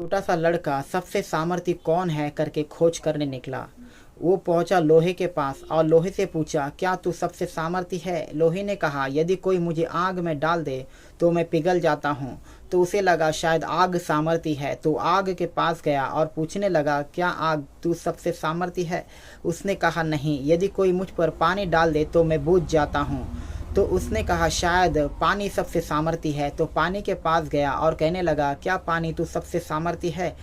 छोटा सा लड़का सबसे सामर्थी कौन है करके खोज करने निकला। वो पहुंचा लोहे के पास और लोहे से पूछा, क्या तू सबसे सामर्थी है? लोहे ने कहा, यदि कोई मुझे आग में डाल दे तो मैं पिघल जाता हूँ। तो उसे लगा शायद आग सामर्थी है, तो आग के पास गया और पूछने लगा, क्या आग तू सबसे सामर्थी है? उसने कहा, नहीं। यदि कोई मुझ पर पानी डाल दे तो मैं बुझ जाता हूँ। तो उसने कहा, शायद पानी सबसे सामर्थी है। तो पानी के पास गया और कहने लगा, क्या पानी तू सबसे सामर्थी है?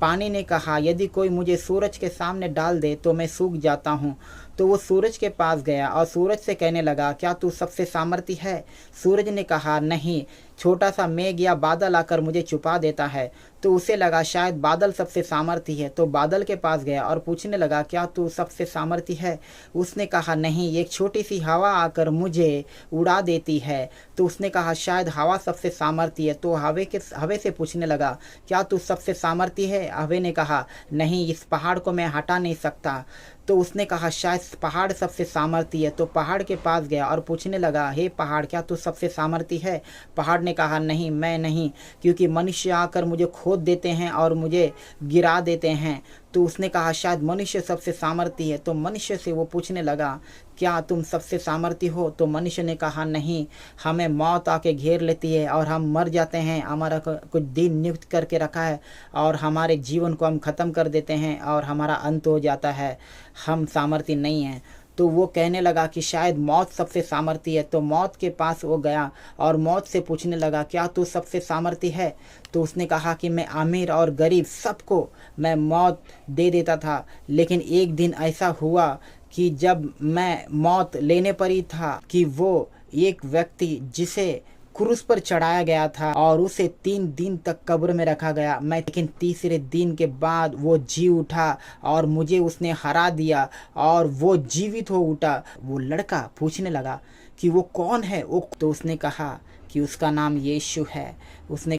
पानी ने कहा, यदि कोई मुझे सूरज के सामने डाल दे तो मैं सूख जाता हूँ। तो वो सूरज के पास गया और सूरज से कहने लगा, क्या तू सबसे सामर्थी है? सूरज ने कहा, नहीं। छोटा सा मेघ या बादल आकर मुझे छुपा देता है। तो उसे लगा शायद बादल सबसे सामर्थी है, तो बादल के पास गया और पूछने लगा, क्या तू सबसे सामर्थी है? उसने कहा, नहीं। एक छोटी सी हवा आकर मुझे उड़ा देती है। तो उसने कहा, शायद हवा सबसे सामर्थी है। तो हवे से पूछने लगा, क्या तू सबसे सामर्थी है? हवे ने कहा, नहीं, इस पहाड़ को मैं हटा नहीं सकता। तो उसने कहा, शायद पहाड़ सबसे सामर्थी है। तो पहाड़ के पास गया और पूछने लगा, हे पहाड़, क्या तू सबसे सामर्थी है? पहाड़ ने कहा, नहीं, मैं नहीं, क्योंकि मनुष्य आकर मुझे खोद देते हैं और मुझे गिरा देते हैं। तो उसने कहा, शायद मनुष्य सबसे सामर्थी है। तो मनुष्य से वो पूछने लगा, क्या तुम सबसे सामर्थी हो? तो मनुष्य ने कहा, नहीं, हमें मौत आके घेर लेती है और हम मर जाते हैं। हमारा कुछ दिन नियुक्त करके रखा है और हमारे जीवन को हम ख़त्म कर देते हैं और हमारा अंत हो जाता है। हम सामर्थी नहीं हैं। तो वो कहने लगा कि शायद मौत सबसे सामर्थी है। तो मौत के पास वो गया और मौत से पूछने लगा, क्या तू सबसे सामर्थी है? तो उसने कहा कि मैं अमीर और गरीब सबको मैं मौत दे देता था, लेकिन एक दिन ऐसा हुआ कि जब मैं मौत लेने पर ही था कि वो एक व्यक्ति जिसे क्रूस पर चढ़ाया गया था और उसे 3 दिन तक कब्र में रखा गया, लेकिन तीसरे दिन के बाद वो जी उठा और मुझे उसने हरा दिया और वो जीवित हो उठा। वो लड़का पूछने लगा कि वो कौन है? तो उसने कहा कि उसका नाम यीशु है। उसने